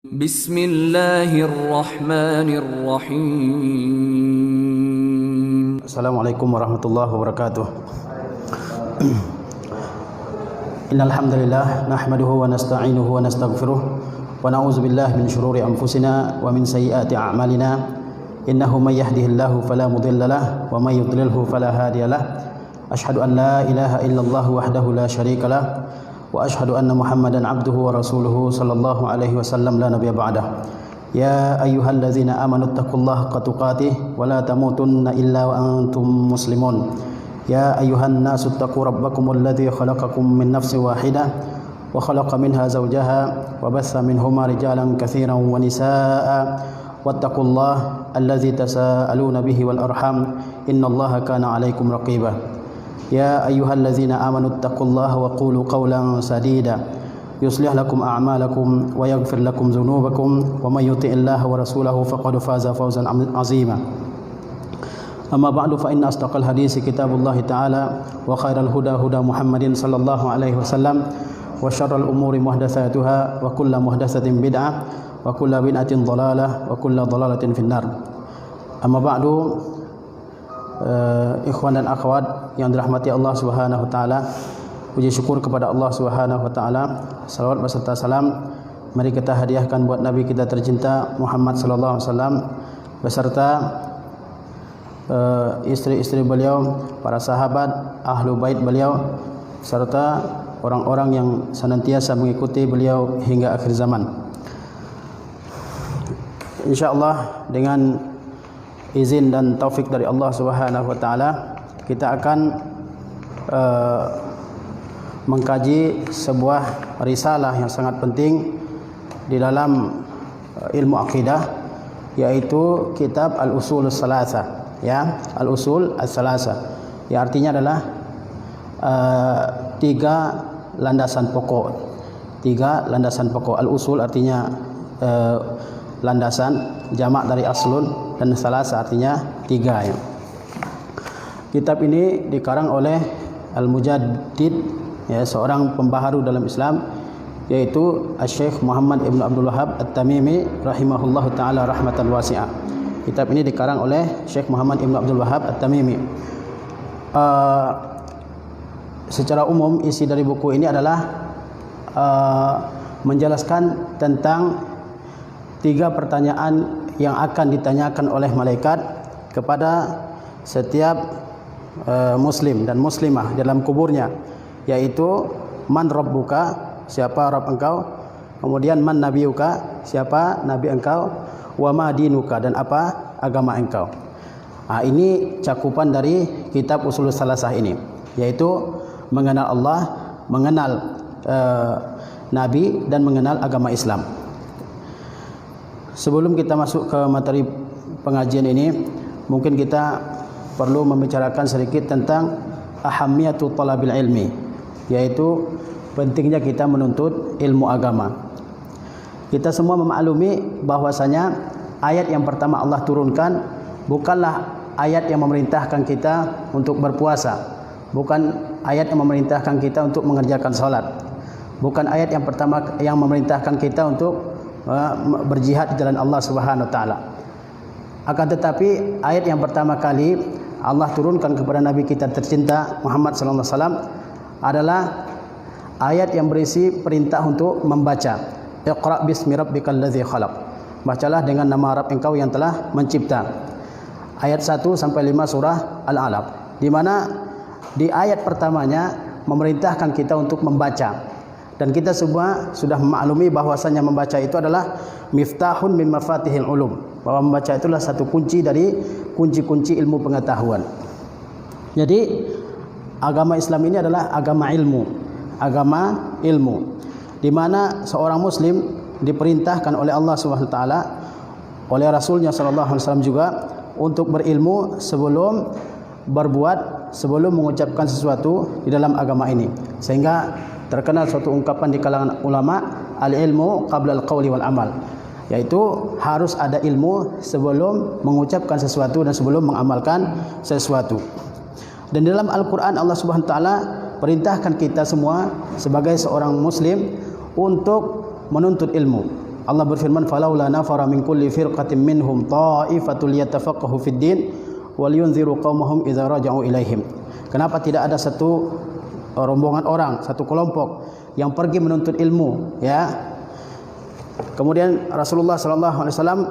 Bismillahirrahmanirrahim. Assalamualaikum warahmatullahi wabarakatuh. Innal hamdalillah nahmaduhu wa nasta'inuhu wa nastaghfiruh wa na'udzu billahi min shururi anfusina wa min sayyiati a'malina. Innahu may yahdihillahu fala mudilla lahu wa may yudlilhu fala hadiya lahu. Asyhadu an la ilaha illallah wahdahu la syarika lahu wa asyhadu anna Muhammadan abduhu wa rasuluhu sallallahu alaihi wasallam la nabiyya ba'dah. Ya ayyuhallazina amanu taqullaha haqqa tuqatih wa la tamutunna illa wa antum muslimun. Ya ayyuhan nasu taqu rabbakumul ladzi khalaqakum min nafsin wahidah wa khalaqa minha zawjaha wa bassa minhuma rijalan katsiran wa nisaa'a wattaqullaha alladzi tasaaluna bihi wal arham innallaha kana 'alaikum raqiba. Ya ayyuhallazina amanu taqullaha wa qulu qawlan sadida yuslih lakum a'malakum wa yaghfir lakum dhunubakum wa may yuti'illaha wa rasulahu faqad faza fawzan 'azima. Amma ba'du fa inna asdaqal hadisi kitabullah ta'ala wa khairal huda huda Muhammadin sallallahu alaihi wasallam wa syarrul umuri muhdatsatuha wa kullu muhdatsatin bid'ah wa kullu bid'atin dhalalah wa kullu dhalalatin finnar. Amma ba'du, ikhwan dan akhwat yang dirahmati Allah Subhanahu wa taala, puji syukur kepada Allah Subhanahu wa taala, salawat beserta salam mari kita hadiahkan buat Nabi kita tercinta Muhammad sallallahu alaihi wasallam beserta istri-istri beliau, para sahabat, ahlu bait beliau, serta orang-orang yang senantiasa mengikuti beliau hingga akhir zaman. InsyaAllah dengan izin dan taufik dari Allah Subhanahu wa taala, kita akan mengkaji sebuah risalah yang sangat penting di dalam ilmu akidah, yaitu kitab Al-Usul As-Salasa. Ya, Al-Usul As-Salasa, yang artinya adalah tiga landasan pokok. Tiga landasan pokok. Al-Usul artinya landasan, jamak dari aslun, dan salasa artinya tiga. Ya. Kitab ini dikarang oleh Al-Mujaddid, ya, seorang pembaharu dalam Islam, yaitu Syekh Muhammad Ibn Abdul Wahhab At-Tamimi rahimahullahu taala rahmatan wasi'ah. Kitab ini dikarang oleh Syekh Muhammad Ibn Abdul Wahhab At-Tamimi. Secara umum isi dari buku ini adalah menjelaskan tentang tiga pertanyaan yang akan ditanyakan oleh malaikat kepada setiap muslim dan muslimah dalam kuburnya, yaitu man rabbuka, siapa Rabb engkau, kemudian man nabiyuka, siapa nabi engkau, wa ma dinuka, dan apa agama engkau. Ini cakupan dari kitab Ushulus Salasah ini, yaitu mengenal Allah, mengenal nabi, dan mengenal agama Islam. Sebelum kita masuk ke materi pengajian ini, mungkin kita perlu membicarakan sedikit tentang ahammiyatu talabil ilmi, yaitu pentingnya kita menuntut ilmu agama. Kita semua memaklumi bahwasanya ayat yang pertama Allah turunkan bukanlah ayat yang memerintahkan kita untuk berpuasa, bukan ayat yang memerintahkan kita untuk mengerjakan salat, bukan ayat yang pertama yang memerintahkan kita untuk berjihad di jalan Allah Subhanahu wa taala. Akan tetapi ayat yang pertama kali Allah turunkan kepada Nabi kita tercinta Muhammad sallallahu alaihi wasallam adalah ayat yang berisi perintah untuk membaca. Iqra bismi rabbikal ladzi khalaq. Bacalah dengan nama Rabb engkau yang telah mencipta. Ayat 1 sampai 5 surah Al-Alaq. Di mana di ayat pertamanya memerintahkan kita untuk membaca. Dan kita semua sudah memaklumi bahwasanya membaca itu adalah miftahun min mafatihil ulum. Bahwa membaca itulah satu kunci dari kunci-kunci ilmu pengetahuan. Jadi agama Islam ini adalah agama ilmu. Agama ilmu, di mana seorang muslim diperintahkan oleh Allah Subhanahu wa taala, oleh Rasulnya sallallahu alaihi wasallam juga, untuk berilmu sebelum berbuat, sebelum mengucapkan sesuatu di dalam agama ini. Sehingga terkenal suatu ungkapan di kalangan ulama, al-ilmu qabla al-qawli wal amal, yaitu harus ada ilmu sebelum mengucapkan sesuatu dan sebelum mengamalkan sesuatu. Dan dalam Al-Quran Allah Subhanahu wa taala perintahkan kita semua sebagai seorang muslim untuk menuntut ilmu. Allah berfirman, "Falaula nafara min kulli firqatin minhum ta'ifatul yatafaqahu fid din wal yunziru qaumahum idza raja'u ilaihim." Kenapa tidak ada satu rombongan orang, satu kelompok yang pergi menuntut ilmu, ya? Kemudian Rasulullah sallallahu alaihi wasallam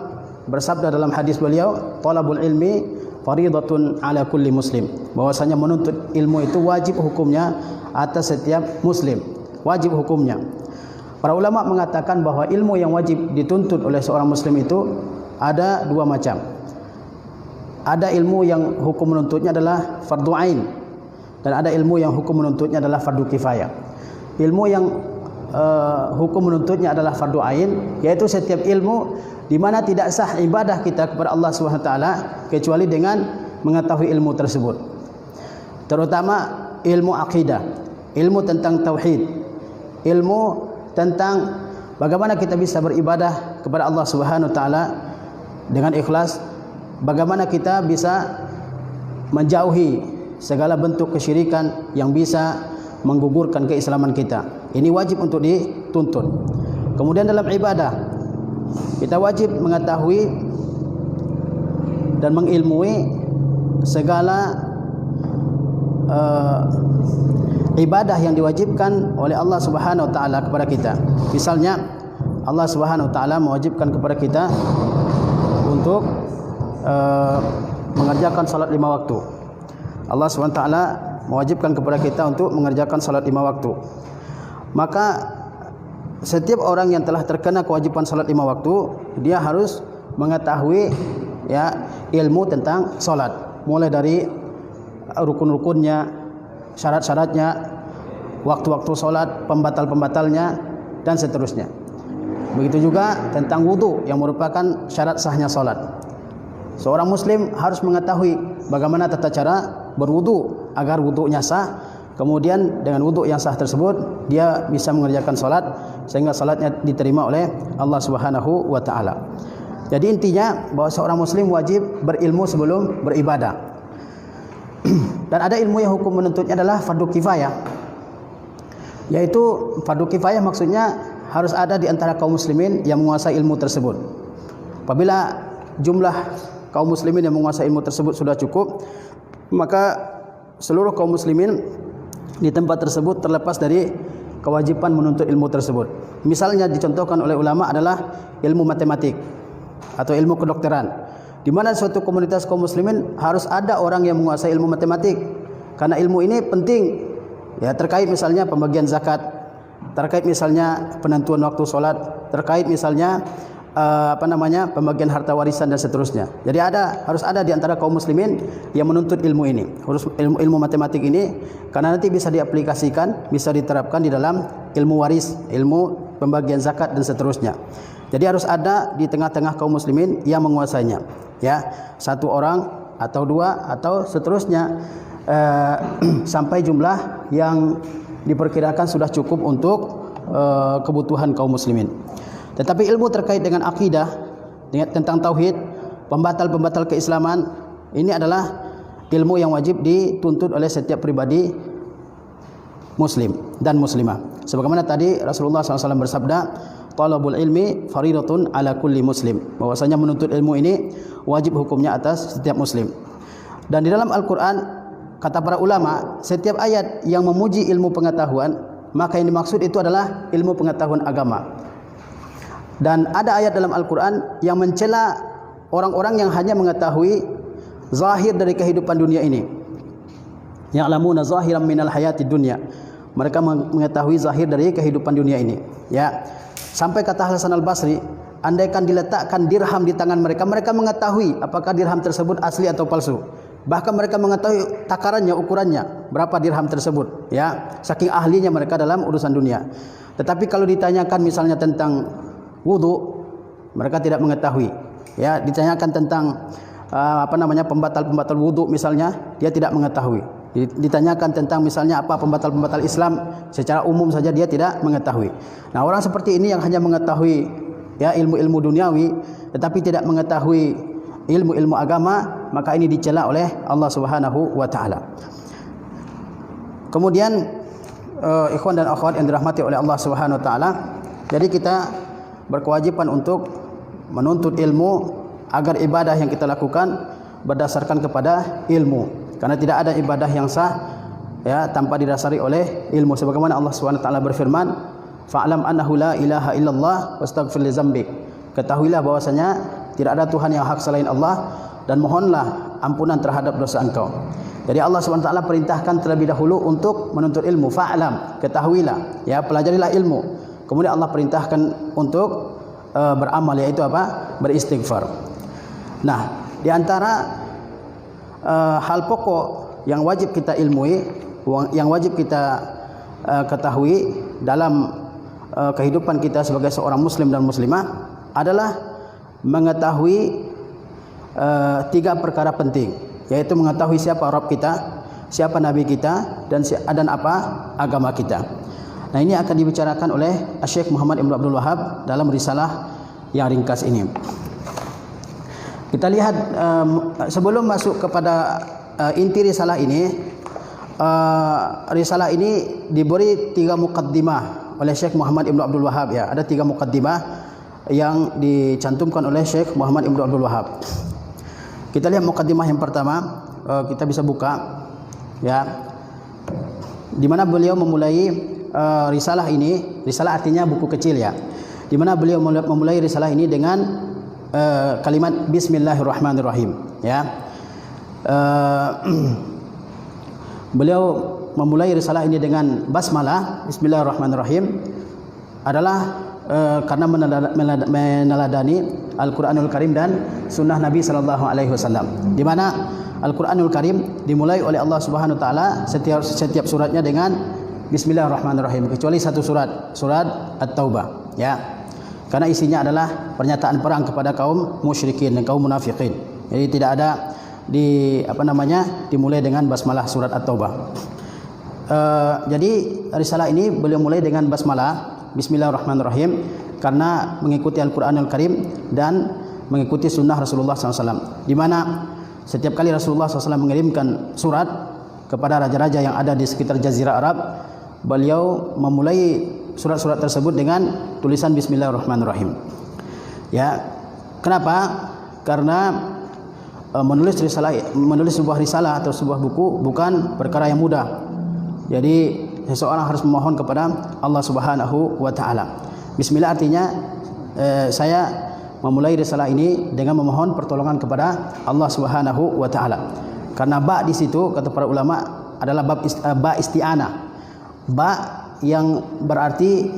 bersabda dalam hadis beliau, "Talabul ilmi faridatun ala kulli muslim." Bahwasanya menuntut ilmu itu wajib hukumnya atas setiap muslim, wajib hukumnya. Para ulama mengatakan bahwa ilmu yang wajib dituntut oleh seorang muslim itu ada dua macam. Ada ilmu yang hukum menuntutnya adalah fardu ain, dan ada ilmu yang hukum menuntutnya adalah fardu kifayah. Ilmu yang hukum menuntutnya adalah fardu ain, yaitu setiap ilmu di mana tidak sah ibadah kita kepada Allah Subhanahu wa taala kecuali dengan mengetahui ilmu tersebut. Terutama ilmu akidah, ilmu tentang tauhid, ilmu tentang bagaimana kita bisa beribadah kepada Allah Subhanahu wa taala dengan ikhlas, bagaimana kita bisa menjauhi segala bentuk kesyirikan yang bisa menggugurkan keislaman kita. Ini wajib untuk dituntut. Kemudian dalam ibadah, kita wajib mengetahui dan mengilmui segala ibadah yang diwajibkan oleh Allah Subhanahu wa taala kepada kita. Misalnya Allah Subhanahu wa taala mewajibkan kepada kita untuk mengerjakan salat 5 waktu. Allah Subhanahu wa taala mewajibkan kepada kita untuk mengerjakan salat 5 waktu. Maka setiap orang yang telah terkena kewajiban salat 5 waktu, dia harus mengetahui, ya, ilmu tentang salat, mulai dari rukun-rukunnya, syarat-syaratnya, waktu-waktu salat, pembatal-pembatalnya, dan seterusnya. Begitu juga tentang wudu yang merupakan syarat sahnya salat. Seorang muslim harus mengetahui bagaimana tata cara berwudu agar wudunya sah. Kemudian dengan wudu yang sah tersebut dia bisa mengerjakan salat sehingga salatnya diterima oleh Allah Subhanahu wa taala. Jadi intinya bahwa seorang muslim wajib berilmu sebelum beribadah. Dan ada ilmu yang hukum menuntutnya adalah fardu kifayah. Yaitu fardu kifayah maksudnya harus ada di antara kaum muslimin yang menguasai ilmu tersebut. Apabila jumlah kaum muslimin yang menguasai ilmu tersebut sudah cukup, maka seluruh kaum muslimin di tempat tersebut terlepas dari kewajiban menuntut ilmu tersebut. Misalnya dicontohkan oleh ulama adalah ilmu matematik atau ilmu kedokteran, di mana suatu komunitas kaum muslimin harus ada orang yang menguasai ilmu matematik, karena ilmu ini penting, ya, terkait misalnya pembagian zakat, terkait misalnya penentuan waktu sholat, terkait misalnya pembagian harta warisan dan seterusnya. Jadi harus ada di antara kaum muslimin yang menuntut ilmu ini, ilmu matematik ini, karena nanti bisa diaplikasikan, bisa diterapkan di dalam ilmu waris, ilmu pembagian zakat dan seterusnya. Jadi harus ada di tengah-tengah kaum muslimin yang menguasainya, ya, satu orang atau dua atau seterusnya, sampai jumlah yang diperkirakan sudah cukup untuk kebutuhan kaum muslimin. Tetapi ilmu terkait dengan akidah, tentang tauhid, pembatal-pembatal keislaman, ini adalah ilmu yang wajib dituntut oleh setiap pribadi muslim dan muslimah. Sebagaimana tadi Rasulullah SAW bersabda, "Talabul ilmi faridatun ala kulli muslim." Bahwasanya menuntut ilmu ini wajib hukumnya atas setiap muslim. Dan di dalam Al-Quran, kata para ulama, setiap ayat yang memuji ilmu pengetahuan, maka yang dimaksud itu adalah ilmu pengetahuan agama. Dan ada ayat dalam Al-Quran yang mencela orang-orang yang hanya mengetahui zahir dari kehidupan dunia ini. Ya'lamuna zahiran minal hayatid dunya. Mereka mengetahui zahir dari kehidupan dunia ini, ya. Sampai kata Hasan Al-Basri, andaikan diletakkan dirham di tangan mereka, mereka mengetahui apakah dirham tersebut asli atau palsu. Bahkan mereka mengetahui takarannya, ukurannya, berapa dirham tersebut, ya. Saking ahlinya mereka dalam urusan dunia. Tetapi kalau ditanyakan misalnya tentang wudu, mereka tidak mengetahui, ya. Ditanyakan tentang pembatal-pembatal wudu misalnya, dia tidak mengetahui. Ditanyakan tentang misalnya apa pembatal-pembatal Islam, secara umum saja dia tidak mengetahui. Nah, orang seperti ini yang hanya mengetahui, ya, ilmu-ilmu duniawi tetapi tidak mengetahui ilmu-ilmu agama, maka ini dicela oleh Allah Subhanahu wa taala. Kemudian ikhwan dan akhwat yang dirahmati oleh Allah Subhanahu wa taala, jadi kita berkewajiban untuk menuntut ilmu agar ibadah yang kita lakukan berdasarkan kepada ilmu. Karena tidak ada ibadah yang sah ya tanpa didasari oleh ilmu. Sebagaimana Allah SWT berfirman, "Fa'lam annahu la ilaha illallah wastaghfir li dzambik." Ketahuilah bahwasanya tidak ada Tuhan yang hak selain Allah dan mohonlah ampunan terhadap dosa engkau. Jadi Allah SWT perintahkan terlebih dahulu untuk menuntut ilmu. Fa'lam, ketahuilah, ya, pelajarilah ilmu. Kemudian Allah perintahkan untuk beramal, yaitu apa? Beristighfar. Nah, di antara hal pokok yang wajib kita ilmui, yang wajib kita ketahui dalam kehidupan kita sebagai seorang muslim dan muslimah adalah mengetahui 3 perkara penting, yaitu mengetahui siapa Rabb kita, siapa Nabi kita, dan apa agama kita. Nah, ini akan dibicarakan oleh Syekh Muhammad Ibn Abdul Wahab dalam risalah yang ringkas ini. Kita lihat sebelum masuk kepada inti risalah ini, risalah ini diberi 3 muqaddimah oleh Syekh Muhammad Ibn Abdul Wahab, ya. Ada 3 muqaddimah yang dicantumkan oleh Syekh Muhammad Ibn Abdul Wahab. Kita lihat muqaddimah yang pertama, kita bisa buka, ya, di mana beliau memulai risalah ini. Risalah artinya buku kecil, ya. Di mana beliau memulai risalah ini dengan kalimat Bismillahirrahmanirrahim, ya. Beliau memulai risalah ini dengan basmalah, Bismillahirrahmanirrahim, adalah karena meneladani Al-Quranul Karim dan Sunnah Nabi Sallallahu Alaihi Wasallam, di mana Al-Quranul Karim dimulai oleh Allah Subhanahu Wa Taala setiap suratnya dengan Bismillahirrahmanirrahim, kecuali satu surat At-Taubah, ya, karena isinya adalah pernyataan perang kepada kaum musyrikin dan kaum munafikin. Jadi tidak ada dimulai dengan basmalah surat At-Taubah. Jadi risalah ini beliau mulai dengan basmalah Bismillahirrahmanirrahim karena mengikuti Al-Quranul Karim dan mengikuti sunnah Rasulullah SAW, di mana setiap kali Rasulullah SAW mengirimkan surat kepada raja-raja yang ada di sekitar Jazirah Arab, beliau memulai surat-surat tersebut dengan tulisan Bismillahirrahmanirrahim. Ya, kenapa? Karena menulis sebuah risalah atau sebuah buku bukan perkara yang mudah. Jadi seseorang harus memohon kepada Allah Subhanahu wa Ta'ala. Bismillah artinya saya memulai risalah ini dengan memohon pertolongan kepada Allah Subhanahu wa Ta'ala. Karena ba di situ kata para ulama adalah ba isti'anah. Ba yang berarti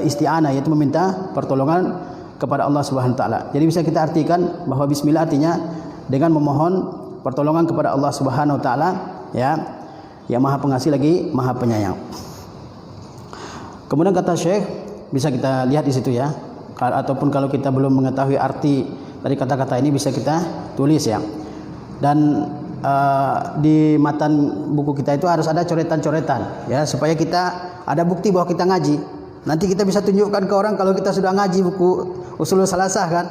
isti'anah, yaitu meminta pertolongan kepada Allah Subhanahu wa Ta'ala. Jadi bisa kita artikan bahwa bismillah artinya dengan memohon pertolongan kepada Allah Subhanahu wa Ta'ala, ya, yang Maha Pengasih lagi Maha Penyayang. Kemudian kata Syekh, bisa kita lihat di situ, ya. Ataupun kalau kita belum mengetahui arti dari kata-kata ini bisa kita tulis, ya. Dan di matan buku kita itu harus ada coretan-coretan, ya, supaya kita ada bukti bahwa kita ngaji. Nanti kita bisa tunjukkan ke orang kalau kita sudah ngaji buku Ushulul Salasah, kan.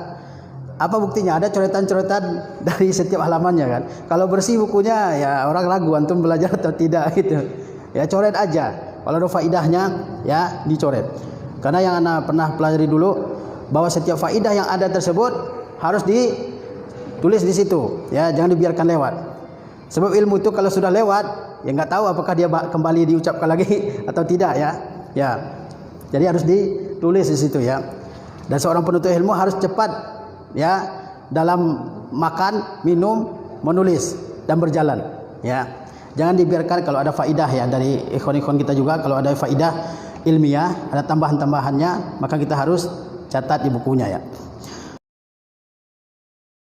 Apa buktinya? Ada coretan-coretan dari setiap halamannya, kan. Kalau bersih bukunya, ya orang ragu antum belajar atau tidak gitu. Ya coret aja. Kalau ada faidahnya, ya dicoret. Karena yang anak pernah pelajari dulu bahwa setiap faidah yang ada tersebut harus ditulis di situ, ya, jangan dibiarkan lewat. Sebab ilmu itu kalau sudah lewat, ya nggak tahu apakah dia kembali diucapkan lagi atau tidak, ya. Ya. Jadi harus ditulis di situ, ya. Dan seorang penuntut ilmu harus cepat, ya, dalam makan, minum, menulis dan berjalan, ya. Jangan dibiarkan kalau ada faidah, ya, dari ikhwan-ikhwan kita juga, kalau ada faidah ilmiah, ada tambahan-tambahannya, maka kita harus catat di bukunya, ya.